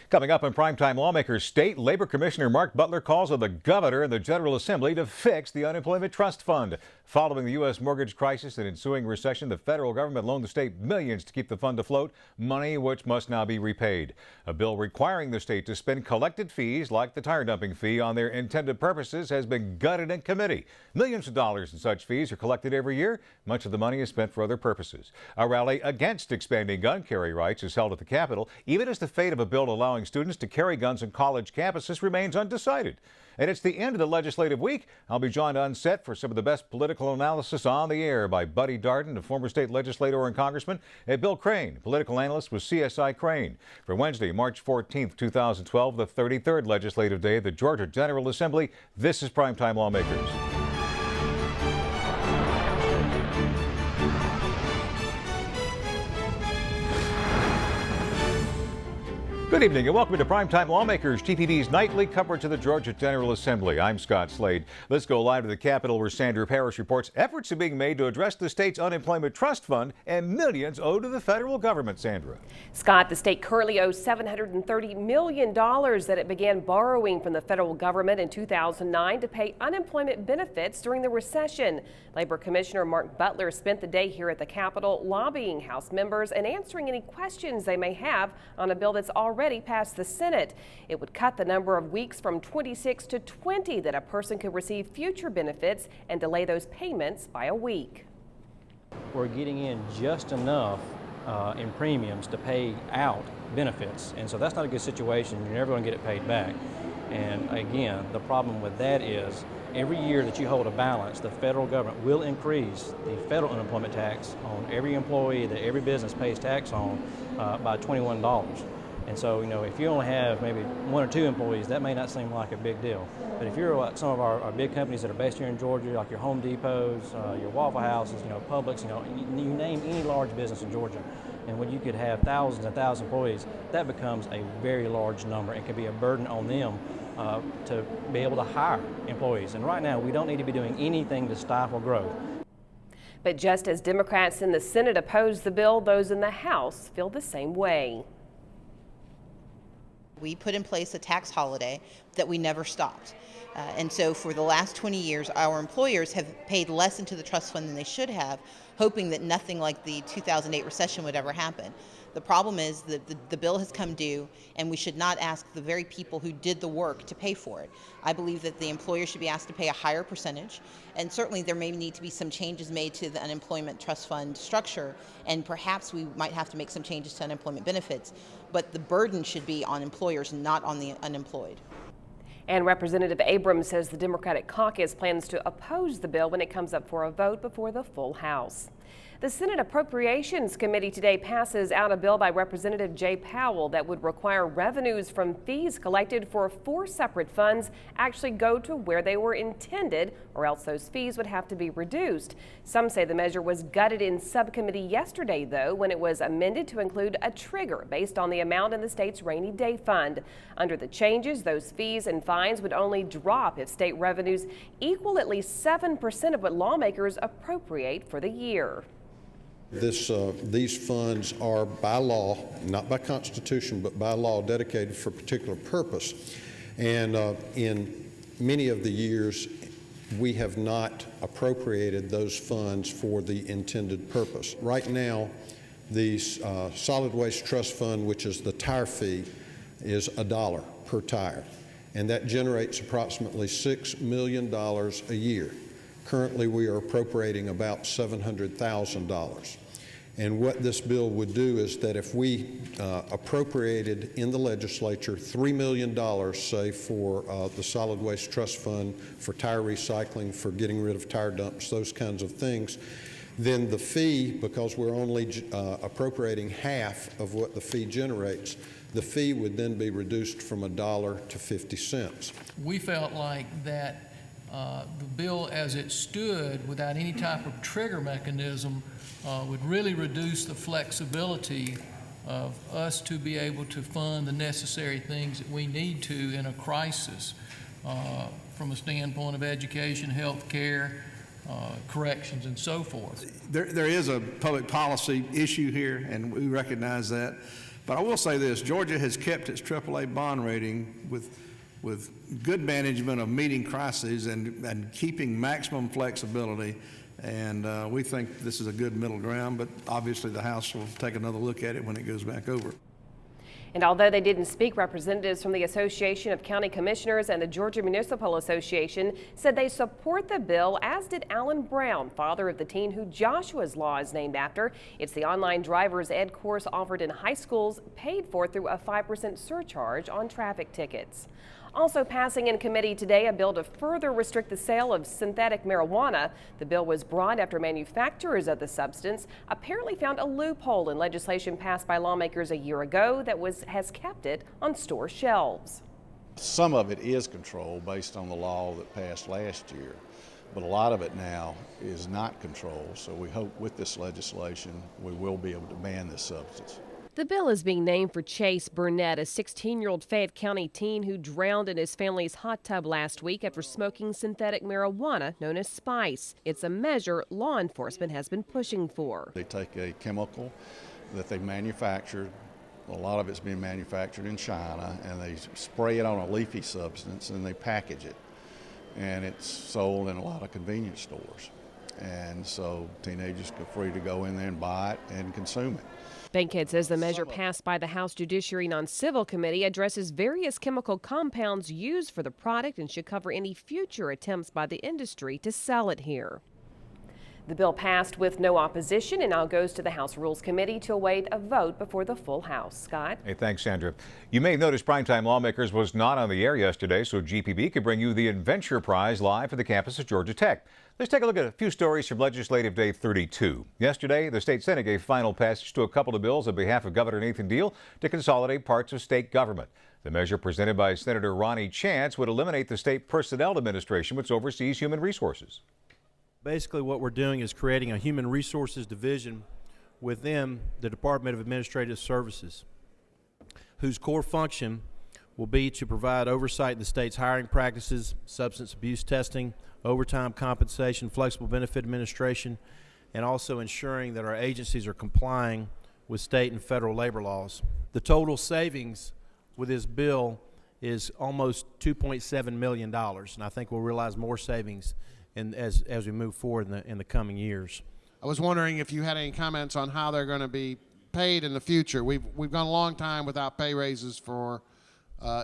Coming up on Primetime Lawmakers, State Labor Commissioner Mark Butler calls on the governor and the General Assembly to fix the unemployment trust fund. Following the U.S. mortgage crisis and ensuing recession, the federal government loaned the state millions to keep the fund afloat, money which must now be repaid. A bill requiring the state to spend collected fees like the tire dumping fee on their intended purposes has been gutted in committee. Millions of dollars in such fees are collected every year. Much of the money is spent for other purposes. A rally against expanding gun carry rights is held at the Capitol, even as the fate of a bill allowing students to carry guns on college campuses remains undecided. And it's the end of the legislative week. I'll be joined on set for some of the best political analysis on the air by Buddy Darden, a former state legislator and congressman, and Bill Crane, political analyst with CSI Crane. For Wednesday, March 14th, 2012, the 33rd legislative day of the Georgia General Assembly, this is Primetime Lawmakers. Good evening and welcome to Primetime Lawmakers, TPB's nightly coverage of the Georgia General Assembly. I'm Scott Slade. Let's go live to the Capitol where Sandra Parrish reports efforts are being made to address the state's unemployment trust fund and millions owed to the federal government. Sandra. Scott, the state currently owes $730 million that it began borrowing from the federal government in 2009 to pay unemployment benefits during the recession. Labor Commissioner Mark Butler spent the day here at the Capitol lobbying House members and answering any questions they may have on a bill that's already passed the Senate. It would cut the number of weeks from 26 to 20 that a person could receive future benefits and delay those payments by a week. We're getting in just enough in premiums to pay out benefits, and so that's not a good situation. You're never going to get it paid back. And again, the problem with that is every year that you hold a balance, the federal government will increase the federal unemployment tax on every employee that every business pays tax on by $21. And so, if you only have maybe one or two employees, that may not seem like a big deal. But if you're like some of our big companies that are based here in Georgia, like your Home Depots, your Waffle Houses, Publix, you name any large business in Georgia, and when you could have thousands and thousands of employees, that becomes a very large number and can be a burden on them to be able to hire employees. And right now, we don't need to be doing anything to stifle growth. But just as Democrats in the Senate oppose the bill, those in the House feel the same way. We put in place a tax holiday that we never stopped. And so for the last 20 years, our employers have paid less into the trust fund than they should have, hoping that nothing like the 2008 recession would ever happen. The problem is that the bill has come due, and we should not ask the very people who did the work to pay for it. I believe that the employer should be asked to pay a higher percentage, and certainly there may need to be some changes made to the unemployment trust fund structure, and perhaps we might have to make some changes to unemployment benefits, but the burden should be on employers, not on the unemployed. And Representative Abrams says the Democratic caucus plans to oppose the bill when it comes up for a vote before the full House. The Senate Appropriations Committee today passes out a bill by Representative Jay Powell that would require revenues from fees collected for 4 separate funds actually go to where they were intended, or else those fees would have to be reduced. Some say the measure was gutted in subcommittee yesterday, though, when it was amended to include a trigger based on the amount in the state's rainy day fund. Under the changes, those fees and fines would only drop if state revenues equal at least 7% of what lawmakers appropriate for the year. These funds are by law, not by constitution, but by law dedicated for a particular purpose. And in many of the years, we have not appropriated those funds for the intended purpose. Right now, the Solid Waste Trust Fund, which is the tire fee, is $1 per tire. And that generates approximately $6 million a year. Currently, we are appropriating about $700,000. And what this bill would do is that if we appropriated in the legislature $3 million, say, for the Solid Waste Trust Fund, for tire recycling, for getting rid of tire dumps, those kinds of things, then the fee, because we're only appropriating half of what the fee generates, the fee would then be reduced from $1 to 50 cents. We felt like that the bill as it stood without any type of trigger mechanism would really reduce the flexibility of us to be able to fund the necessary things that we need to in a crisis from a standpoint of education, health care, corrections, and so forth. There is a public policy issue here, and we recognize that. But I will say this, Georgia has kept its AAA bond rating with good management of meeting crises and keeping maximum flexibility. And we think this is a good middle ground, but obviously the House will take another look at it when it goes back over. And although they didn't speak, representatives from the Association of County Commissioners and the Georgia Municipal Association said they support the bill, as did Alan Brown, father of the teen who Joshua's Law is named after. It's the online driver's ed course offered in high schools, paid for through a 5% surcharge on traffic tickets. Also passing in committee today, a bill to further restrict the sale of synthetic marijuana. The bill was brought after manufacturers of the substance apparently found a loophole in legislation passed by lawmakers a year ago that has kept it on store shelves. Some of it is controlled based on the law that passed last year, but a lot of it now is not controlled. So we hope with this legislation we will be able to ban this substance. The bill is being named for Chase Burnett, a 16-year-old Fayette County teen who drowned in his family's hot tub last week after smoking synthetic marijuana known as spice. It's a measure law enforcement has been pushing for. They take a chemical that they manufactured, a lot of it's being manufactured in China, and they spray it on a leafy substance and they package it. And it's sold in a lot of convenience stores. And so teenagers are free to go in there and buy it and consume it. Bankhead says the measure passed by the House Judiciary Non-Civil Committee addresses various chemical compounds used for the product and should cover any future attempts by the industry to sell it here. The bill passed with no opposition and now goes to the House Rules Committee to await a vote before the full House. Scott? Hey, thanks, Sandra. You may have noticed Primetime Lawmakers was not on the air yesterday, so GPB could bring you the Adventure Prize live from the campus of Georgia Tech. Let's take a look at a few stories from Legislative Day 32. Yesterday, the state Senate gave final passage to a couple of bills on behalf of Governor Nathan Deal to consolidate parts of state government. The measure presented by Senator Ronnie Chance would eliminate the State Personnel Administration, which oversees human resources. Basically, what we're doing is creating a human resources division within the Department of Administrative Services, whose core function will be to provide oversight in the state's hiring practices, substance abuse testing, overtime compensation, flexible benefit administration, and also ensuring that our agencies are complying with state and federal labor laws. The total savings with this bill is almost $2.7 million, and I think we'll realize more savings as we move forward in the coming years. I was wondering if you had any comments on how they're going to be paid in the future. We've gone a long time without pay raises for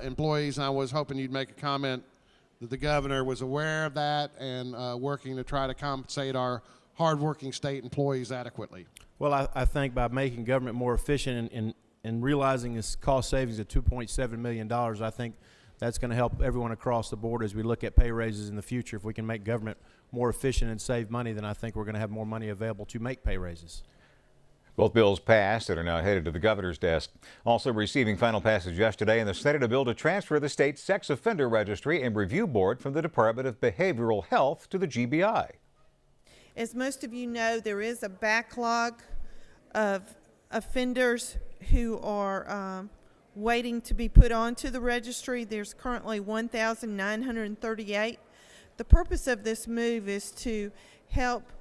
employees, and I was hoping you'd make a comment that the governor was aware of that and working to try to compensate our hardworking state employees adequately. Well, I think by making government more efficient and realizing this cost savings of $2.7 million, I think that's going to help everyone across the board as we look at pay raises in the future. If we can make government more efficient and save money, then I think we're going to have more money available to make pay raises. Both bills passed and are now headed to the governor's desk. Also receiving final passage yesterday in the Senate, a bill to transfer the state's sex offender registry and review board from the Department of Behavioral Health to the GBI. As most of you know, there is a backlog of offenders who are waiting to be put onto the registry. There's currently 1,938. The purpose of this move is to help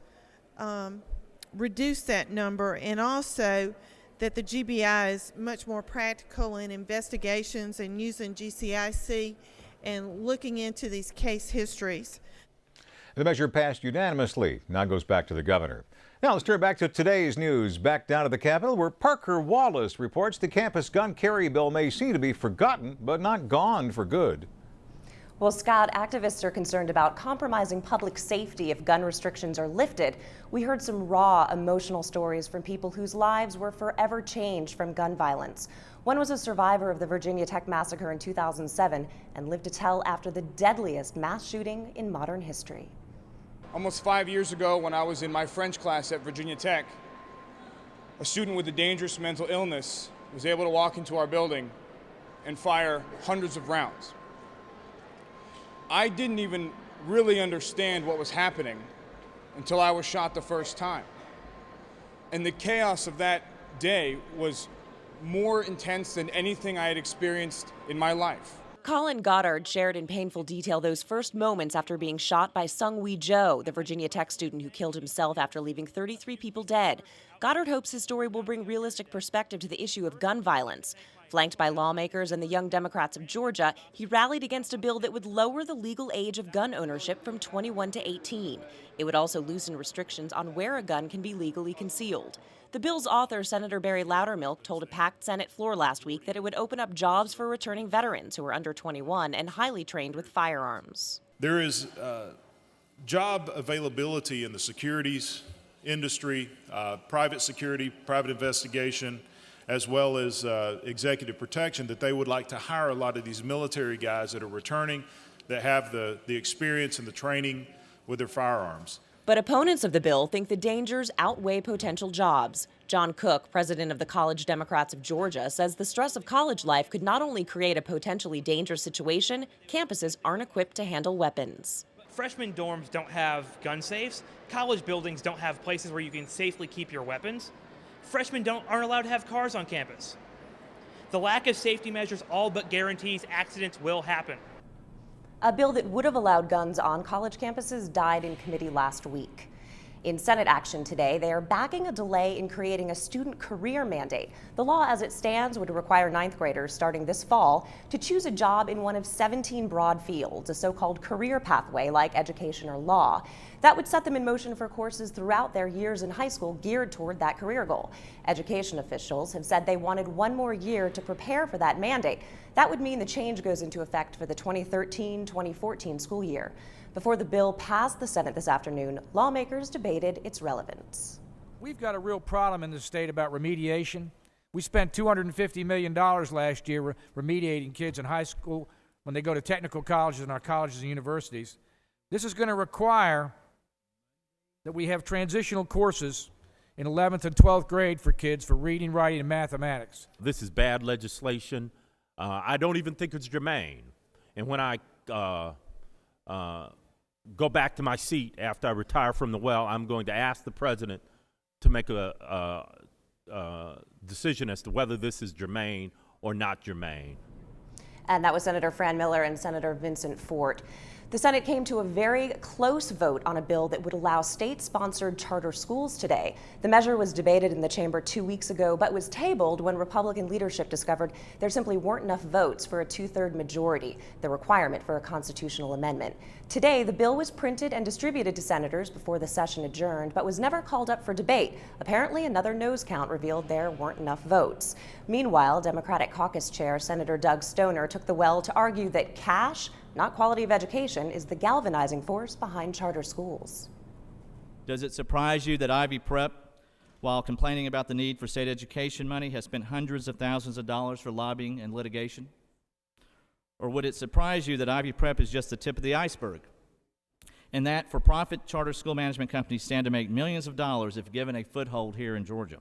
reduce that number, and also that the GBI is much more practical in investigations and using GCIC and looking into these case histories. The measure passed unanimously. Now goes back to the governor. Now let's turn back to today's news. Back down to the Capitol, where Parker Wallace reports the campus gun carry bill may seem to be forgotten, but not gone for good. Well, Scott, activists are concerned about compromising public safety if gun restrictions are lifted. We heard some raw, emotional stories from people whose lives were forever changed from gun violence. One was a survivor of the Virginia Tech massacre in 2007 and lived to tell after the deadliest mass shooting in modern history. Almost 5 years ago, when I was in my French class at Virginia Tech, a student with a dangerous mental illness was able to walk into our building and fire hundreds of rounds. I didn't even really understand what was happening until I was shot the first time. And the chaos of that day was more intense than anything I had experienced in my life. Colin Goddard shared in painful detail those first moments after being shot by Sung-Wee Jo, the Virginia Tech student who killed himself after leaving 33 people dead. Goddard hopes his story will bring realistic perspective to the issue of gun violence. Flanked by lawmakers and the Young Democrats of Georgia, he rallied against a bill that would lower the legal age of gun ownership from 21 to 18. It would also loosen restrictions on where a gun can be legally concealed. The bill's author, Senator Barry Loudermilk, told a packed Senate floor last week that it would open up jobs for returning veterans who are under 21 and highly trained with firearms. There is job availability in the securities industry, private security, private investigation, as well as executive protection, that they would like to hire a lot of these military guys that are returning, that have the experience and the training with their firearms. But opponents of the bill think the dangers outweigh potential jobs. John Cook, president of the College Democrats of Georgia, says the stress of college life could not only create a potentially dangerous situation, campuses aren't equipped to handle weapons. Freshman dorms don't have gun safes. College buildings don't have places where you can safely keep your weapons. Freshmen aren't allowed to have cars on campus. The lack of safety measures all but guarantees accidents will happen. A bill that would have allowed guns on college campuses died in committee last week. In Senate action today, they are backing a delay in creating a student career mandate. The law as it stands would require ninth graders starting this fall to choose a job in one of 17 broad fields, a so-called career pathway like education or law. That would set them in motion for courses throughout their years in high school geared toward that career goal. Education officials have said they wanted one more year to prepare for that mandate. That would mean the change goes into effect for the 2013-2014 school year. Before the bill passed the Senate this afternoon, lawmakers debated its relevance. We've got a real problem in the state about remediation. We spent $250 million last year remediating kids in high school when they go to technical colleges and our colleges and universities. This is going to require that we have transitional courses in 11th and 12th grade for kids for reading, writing, and mathematics. This is bad legislation. I don't even think it's germane. And when I go back to my seat after I retire from the well, I'm going to ask the president to make a decision as to whether this is germane or not germane. And that was Senator Fran Miller and Senator Vincent Fort. The Senate came to a very close vote on a bill that would allow state-sponsored charter schools today. The measure was debated in the chamber 2 weeks ago, but was tabled when Republican leadership discovered there simply weren't enough votes for a two-third majority, the requirement for a constitutional amendment. Today, the bill was printed and distributed to senators before the session adjourned, but was never called up for debate. Apparently, another nose count revealed there weren't enough votes. Meanwhile, Democratic Caucus Chair Senator Doug Stoner took the well to argue that cash, not quality of education, is the galvanizing force behind charter schools. Does it surprise you that Ivy Prep, while complaining about the need for state education money, has spent hundreds of thousands of dollars for lobbying and litigation? Or would it surprise you that Ivy Prep is just the tip of the iceberg, and that for-profit charter school management companies stand to make millions of dollars if given a foothold here in Georgia?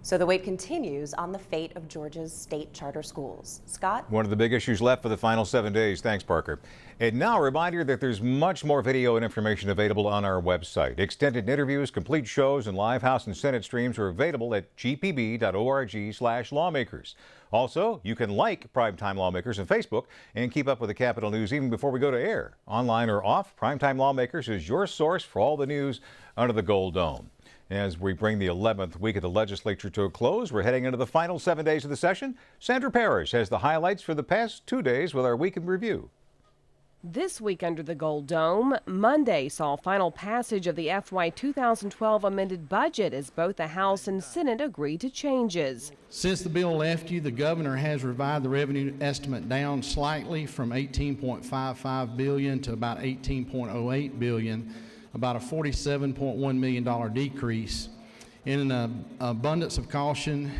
So the wait continues on the fate of Georgia's state charter schools. Scott? One of the big issues left for the final 7 days. Thanks, Parker. And now a reminder that there's much more video and information available on our website. Extended interviews, complete shows, and live House and Senate streams are available at gpb.org/lawmakers. Also, you can like Primetime Lawmakers on Facebook and keep up with the Capitol News even before we go to air. Online or off, Primetime Lawmakers is your source for all the news under the Gold Dome. As we bring the 11th week of the legislature to a close, we're heading into the final 7 days of the session. Sandra Parrish has the highlights for the past 2 days with our week in review. This week under the Gold Dome, Monday saw final passage of the FY 2012 amended budget as both the House and Senate agreed to changes. Since the bill left you, the governor has revised the revenue estimate down slightly from $18.55 billion to about $18.08 billion. About a $47.1 million decrease. In an abundance of caution,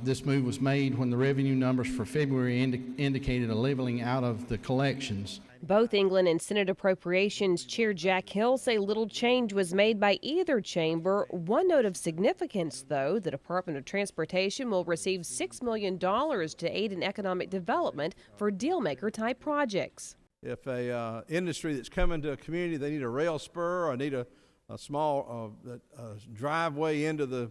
this move was made when the revenue numbers for February indicated a leveling out of the collections. Both England and Senate Appropriations Chair Jack Hill say little change was made by either chamber. One note of significance, though, the Department of Transportation will receive $6 million to aid in economic development for dealmaker-type projects. If a industry that's coming to a community, they need a rail spur or need a small driveway into the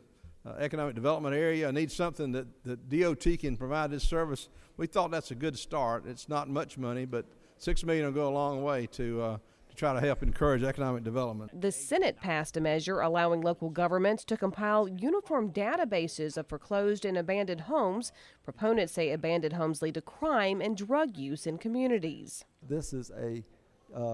economic development area. I need something that DOT can provide this service. We thought that's a good start. It's not much money, but $6 million will go a long way to try to help encourage economic development. The Senate passed a measure allowing local governments to compile uniform databases of foreclosed and abandoned homes. Proponents say abandoned homes lead to crime and drug use in communities. This is a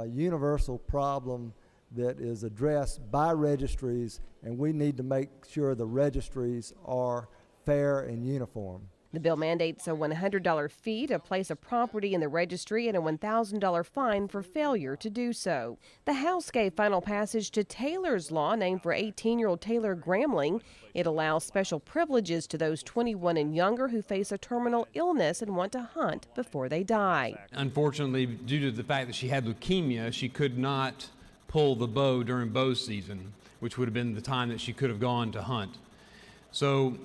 universal problem that is addressed by registries, and we need to make sure the registries are fair and uniform. The bill mandates a $100 fee to place a property in the registry and a $1,000 fine for failure to do so. The House gave final passage to Taylor's Law, named for 18-year-old Taylor Gramling. It allows special privileges to those 21 and younger who face a terminal illness and want to hunt before they die. Unfortunately, due to the fact that she had leukemia, she could not pull the bow during bow season, which would have been the time that she could have gone to hunt. So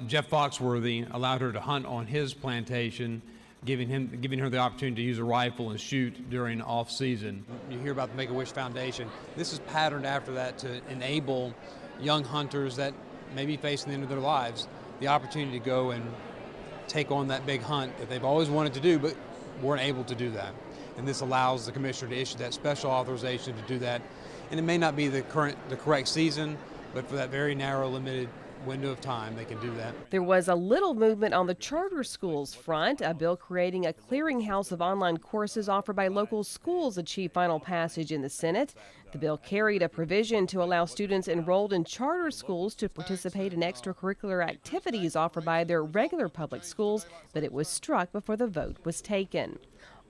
Jeff Foxworthy allowed her to hunt on his plantation, giving her the opportunity to use a rifle and shoot during off season. You hear about the Make-A-Wish Foundation. This is patterned after that to enable young hunters that may be facing the end of their lives the opportunity to go and take on that big hunt that they've always wanted to do but weren't able to do that. And this allows the commissioner to issue that special authorization to do that. And it may not be the correct season, but for that very narrow, limited window of time, they can do that. There was a little movement on the charter schools front. A bill creating a clearinghouse of online courses offered by local schools achieved final passage in the Senate. The bill carried a provision to allow students enrolled in charter schools to participate in extracurricular activities offered by their regular public schools, but it was struck before the vote was taken.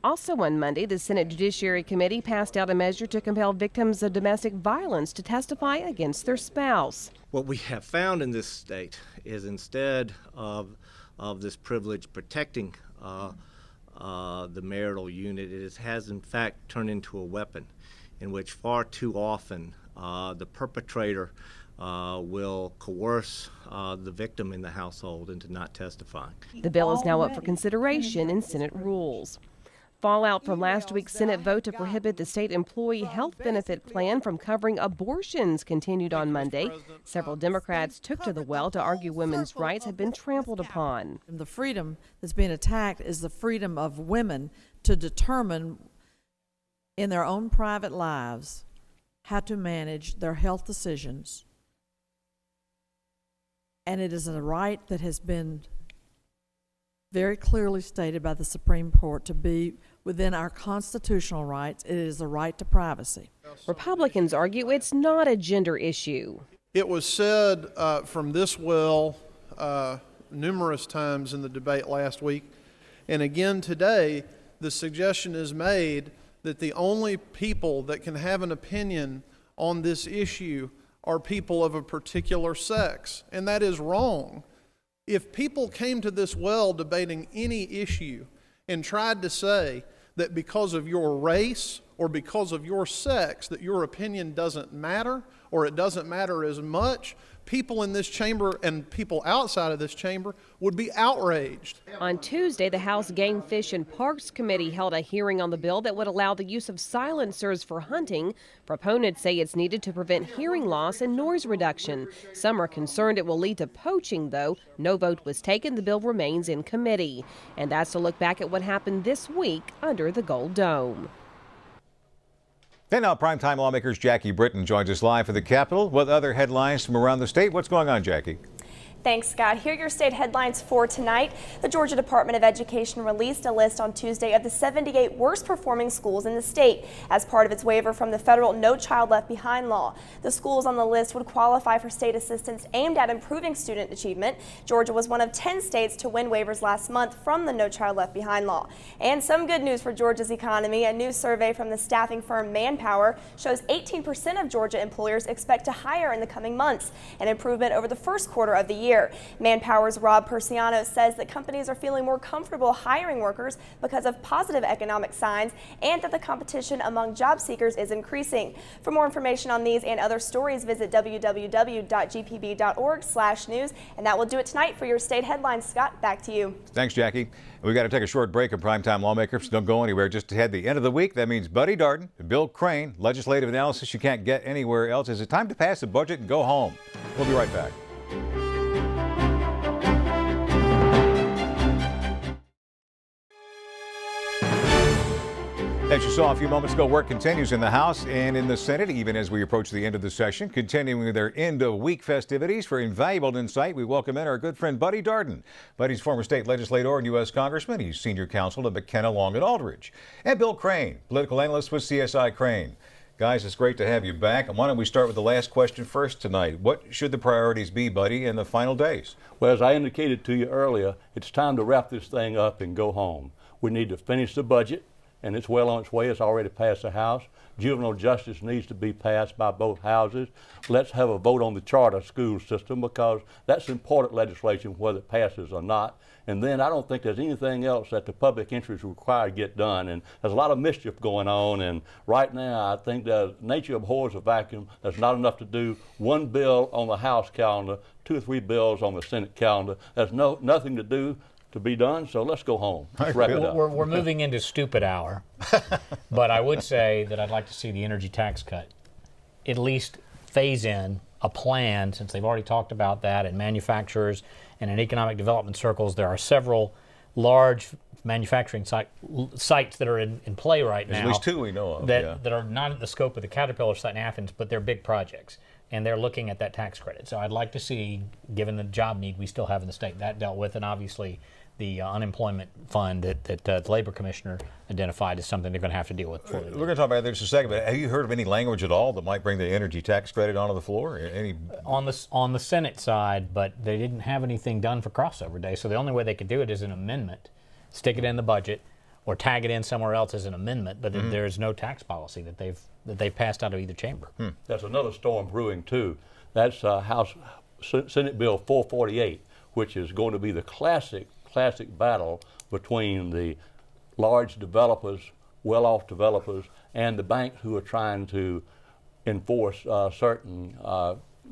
Also on Monday, the Senate Judiciary Committee passed out a measure to compel victims of domestic violence to testify against their spouse. What we have found in this state is instead of this privilege protecting the marital unit, it has in fact turned into a weapon in which far too often the perpetrator will coerce the victim in the household into not testifying. The bill is now up for consideration in Senate rules. Fallout from last week's Senate vote to prohibit the state employee health benefit plan from covering abortions continued on Monday. Several Democrats took to the well to argue women's rights have been trampled upon. The freedom that's being attacked is the freedom of women to determine in their own private lives how to manage their health decisions. And it is a right that has been very clearly stated by the Supreme Court to be within our constitutional rights. It is the right to privacy. Republicans argue it's not a gender issue. It was said from this well numerous times in the debate last week, and again today, the suggestion is made that the only people that can have an opinion on this issue are people of a particular sex, and that is wrong. If people came to this well debating any issue and tried to say that because of your race or because of your sex that your opinion doesn't matter or it doesn't matter as much, people in this chamber and people outside of this chamber would be outraged. On Tuesday, the House Game, Fish, and Parks Committee held a hearing on the bill that would allow the use of silencers for hunting. Proponents say it's needed to prevent hearing loss and noise reduction. Some are concerned it will lead to poaching, though. No vote was taken. The bill remains in committee. And that's a look back at what happened this week under the Gold Dome. And now primetime lawmakers Jackie Britton joins us live for the Capitol with other headlines from around the state. What's going on, Jackie? Thanks, Scott. Here are your state headlines for tonight. The Georgia Department of Education released a list on Tuesday of the 78 worst performing schools in the state as part of its waiver from the federal No Child Left Behind law. The schools on the list would qualify for state assistance aimed at improving student achievement. Georgia was one of 10 states to win waivers last month from the No Child Left Behind law. And some good news for Georgia's economy. A new survey from the staffing firm Manpower shows 18% of Georgia employers expect to hire in the coming months, an improvement over the first quarter of the year. Manpower's Rob Persiano says that companies are feeling more comfortable hiring workers because of positive economic signs and that the competition among job seekers is increasing. For more information on these and other stories, visit www.gpb.org/news. And that will do it tonight for your state headlines. Scott, back to you. Thanks, Jackie. We've got to take a short break of primetime lawmakers. So don't go anywhere. Just ahead the end of the week. That means Buddy Darden, Bill Crane, legislative analysis you can't get anywhere else. Is it time to pass the budget and go home? We'll be right back. As you saw a few moments ago, work continues in the House and in the Senate, even as we approach the end of the session, continuing their end-of-week festivities. For invaluable insight, we welcome in our good friend Buddy Darden. Buddy's former state legislator and U.S. Congressman. He's senior counsel to McKenna, Long, and Aldridge. And Bill Crane, political analyst with CSI Crane. Guys, it's great to have you back. And why don't we start with the last question first tonight? What should the priorities be, Buddy, in the final days? Well, as I indicated to you earlier, it's time to wrap this thing up and go home. We need to finish the budget, and it's well on its way. It's already passed the House. Juvenile justice needs to be passed by both houses. Let's have a vote on the charter school system, because that's important legislation, whether it passes or not. And then I don't think there's anything else that the public interest require to get done. And there's a lot of mischief going on. And right now, I think that nature abhors a vacuum. There's not enough to do. One bill on the House calendar, 2 or 3 bills on the Senate calendar. There's nothing to do to be done, so let's go home. Let's wrap it up. We're moving into stupid hour, but I would say that I'd like to see the energy tax cut at least phase in a plan, since they've already talked about that, and manufacturers and in economic development circles. There are several large manufacturing sites that are in play right now. There's at least 2 we know of. That are not at the scope of the Caterpillar site in Athens, but they're big projects. And they're looking at that tax credit. So I'd like to see, given the job need we still have in the state, that dealt with, and obviously the unemployment fund that the Labor Commissioner identified as something they're going to have to deal with. We're going to talk about this in a second, but have you heard of any language at all that might bring the energy tax credit onto the floor? On the Senate side, but they didn't have anything done for crossover day, so the only way they could do it is an amendment, stick it in the budget, or tag it in somewhere else as an amendment, but there's no tax policy that they've passed out of either chamber. There's another storm brewing too. That's Senate Bill 448, which is going to be the classic battle between the large developers, well-off developers, and the banks who are trying to enforce certain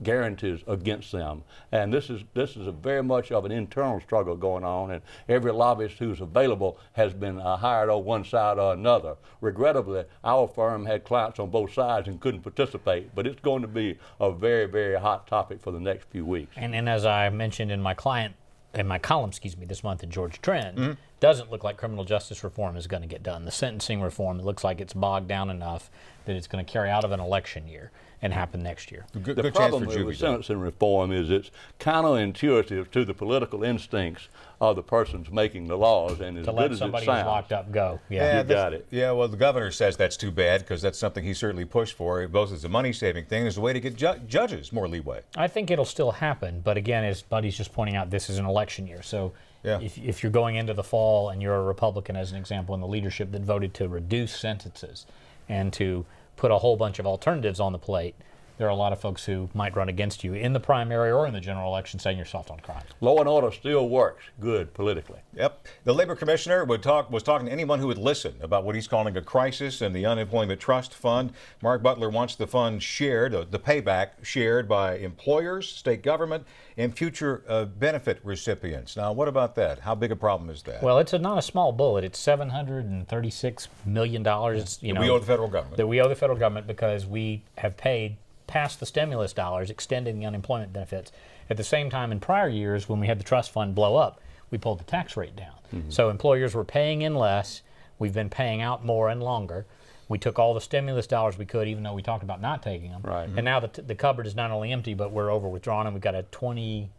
guarantees against them. And this is a very much of an internal struggle going on, and every lobbyist who's available has been hired on one side or another. Regrettably, our firm had clients on both sides and couldn't participate, but it's going to be a very, very hot topic for the next few weeks. And as I mentioned in my column, this month in Georgia Trend, doesn't look like criminal justice reform is going to get done. The sentencing reform, it looks like it's bogged down enough that it's going to carry out of an election year and happen next year. The problem with sentencing reform is it's counterintuitive to the political instincts of the persons making the laws, and as to good let as somebody it sounds, who's locked up go. you got it. Yeah, well, the governor says that's too bad, because that's something he certainly pushed for, both as a money-saving thing as a way to get judges more leeway. I think it'll still happen, but again, as Buddy's just pointing out, this is an election year. So if you're going into the fall and you're a Republican, as an example, in the leadership that voted to reduce sentences and to put a whole bunch of alternatives on the plate, there are a lot of folks who might run against you in the primary or in the general election saying you're soft on crime. Law and order still works good politically. Yep. The Labor Commissioner was talking to anyone who would listen about what he's calling a crisis and the unemployment trust fund. Mark Butler wants the fund shared, the payback shared by employers, state government, and future benefit recipients. Now, what about that? How big a problem is that? Well, it's not a small bullet. It's $736 million. We owe the federal government. That we owe the federal government because we have paid past the stimulus dollars, extending the unemployment benefits. At the same time, in prior years, when we had the trust fund blow up, we pulled the tax rate down. So employers were paying in less. We've been paying out more and longer. We took all the stimulus dollars we could, even though we talked about not taking them. Right. And now the cupboard is not only empty, but we're over withdrawn, and we've got a $3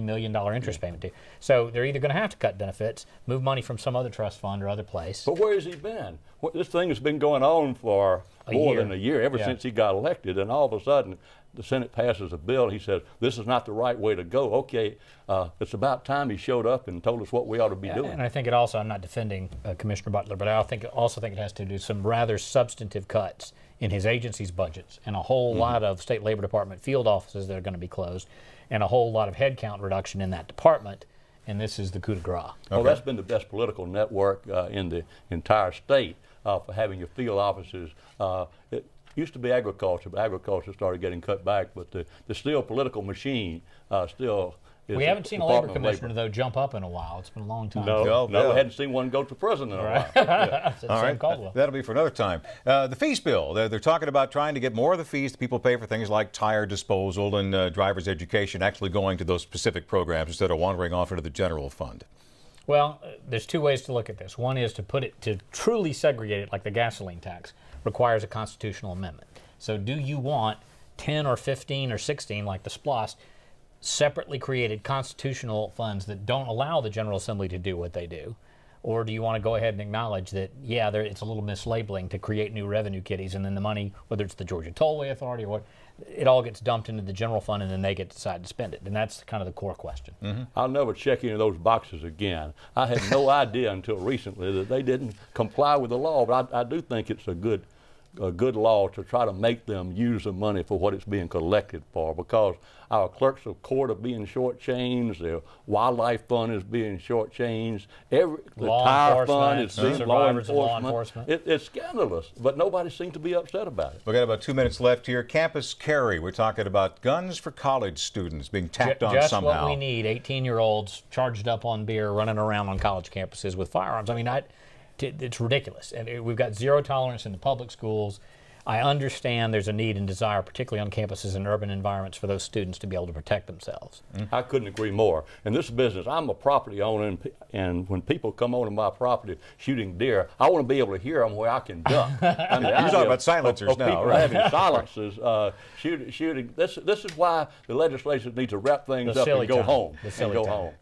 million interest payment due. So they're either going to have to cut benefits, move money from some other trust fund or other place. But where has he been? This thing has been going on for more than a year, ever since he got elected, and all of a sudden the Senate passes a bill. He says, this is not the right way to go. Okay, it's about time he showed up and told us what we ought to be doing. And I think it also, I'm not defending Commissioner Butler, but I also think it has to do some rather substantive cuts in his agency's budgets, and a whole lot of state labor department field offices that are going to be closed, and a whole lot of headcount reduction in that department. And this is the coup de grace. Well, that's been the best political network in the entire state for having your field offices. It used to be agriculture, but agriculture started getting cut back. But the still political machine still is We the haven't seen a labor Department of Labor. commissioner, though, jump up in a while. It's been a long time. No, we hadn't seen one go to prison in a while. Yeah. All right, that'll be for another time. The fees bill, they're talking about trying to get more of the fees that people pay for things like tire disposal and driver's education actually going to those specific programs instead of wandering off into the general fund. Well, there's two ways to look at this. One is to truly segregate it, like the gasoline tax requires a constitutional amendment. So do you want 10 or 15 or 16, like the SPLOST, separately created constitutional funds that don't allow the General Assembly to do what they do? Or do you want to go ahead and acknowledge that, yeah, it's a little mislabeling to create new revenue kitties, and then the money, whether it's the Georgia Tollway Authority or what, it all gets dumped into the general fund, and then they get to decide to spend it. And that's kind of the core question. I'll never check any of those boxes again. I had no idea until recently that they didn't comply with the law, but I do think it's a good law to try to make them use the money for what it's being collected for, because our clerks of court are being shortchanged, the wildlife fund is being shortchanged, the tire fund is being law enforcement. It's scandalous, but nobody seems to be upset about it. We've got about 2 minutes left here. Campus carry, we're talking about guns for college students being tacked on just somehow. Just what we need, 18-year-olds charged up on beer, running around on college campuses with firearms. I mean, it's ridiculous. And we've got zero tolerance in the public schools. I understand there's a need and desire, particularly on campuses and urban environments, for those students to be able to protect themselves. I couldn't agree more. In this business, I'm a property owner, and when people come onto my property shooting deer, I want to be able to hear them where I can duck. I mean, you're talking about silencers now, people right? having silences, shooting. This is why the legislature needs to wrap things up and go home.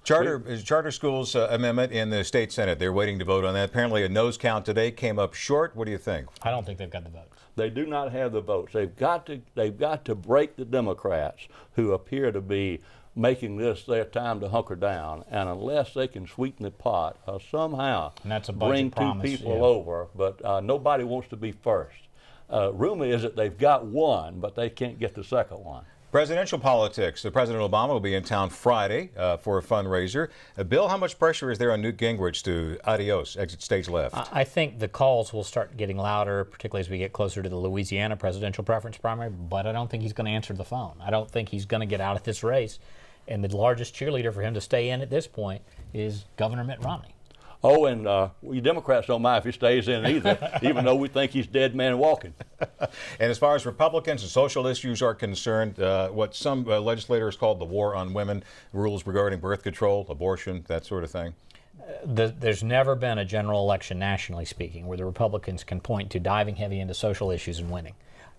Charter schools amendment in the state Senate. They're waiting to vote on that. Apparently a nose count today came up short. What do you think? I don't think they've got the votes. They do not have the votes. They've got to break the Democrats, who appear to be making this their time to hunker down. And unless they can sweeten the pot somehow, and that's a bring two people over, but nobody wants to be first. Rumor is that they've got one, but they can't get the second one. Presidential politics. President Obama will be in town Friday for a fundraiser. Bill, how much pressure is there on Newt Gingrich to adios, exit stage left? I think the calls will start getting louder, particularly as we get closer to the Louisiana presidential preference primary, but I don't think he's going to answer the phone. I don't think he's going to get out of this race. And the largest cheerleader for him to stay in at this point is Governor Mitt Romney. Oh, and we Democrats don't mind if he stays in either, even though we think he's dead man walking. And as far as Republicans and social issues are concerned, what some legislators called the war on women, rules regarding birth control, abortion, that sort of thing. There's never been a general election, nationally speaking, where the Republicans can point to diving heavy into social issues and winning.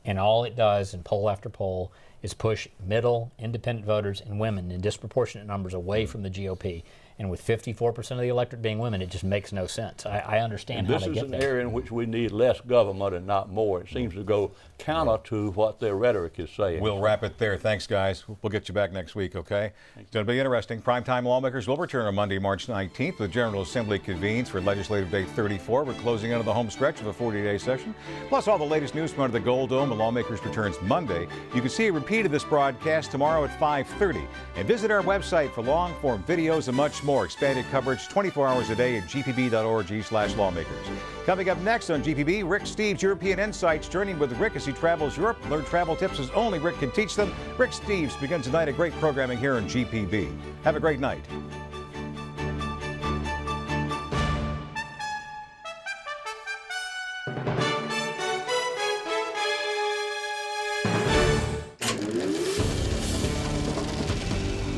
And all it does in poll after poll is push middle, independent voters and women in disproportionate numbers away from the GOP. And with 54% of the electorate being women, it just makes no sense. I understand how they get there. This is an area in which we need less government and not more. It seems to go counter to what their rhetoric is saying. We'll wrap it there. Thanks, guys. We'll get you back next week, okay? It's going to be interesting. Primetime Lawmakers will return on Monday, March 19th. The General Assembly convenes for Legislative Day 34. We're closing into the home stretch of a 40-day session. Plus, all the latest news from under the Gold Dome. The Lawmakers returns Monday. You can see a repeat of this broadcast tomorrow at 5:30. And visit our website for long-form videos and much more. Expanded coverage 24 hours a day at gpb.org/lawmakers. Coming up next on GPB, Rick Steves' European Insights, journeying with Rick as he travels Europe. Learn travel tips as only Rick can teach them. Rick Steves begins tonight a great programming here on GPB. Have a great night.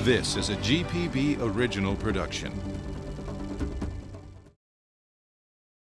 This is a GPB original production.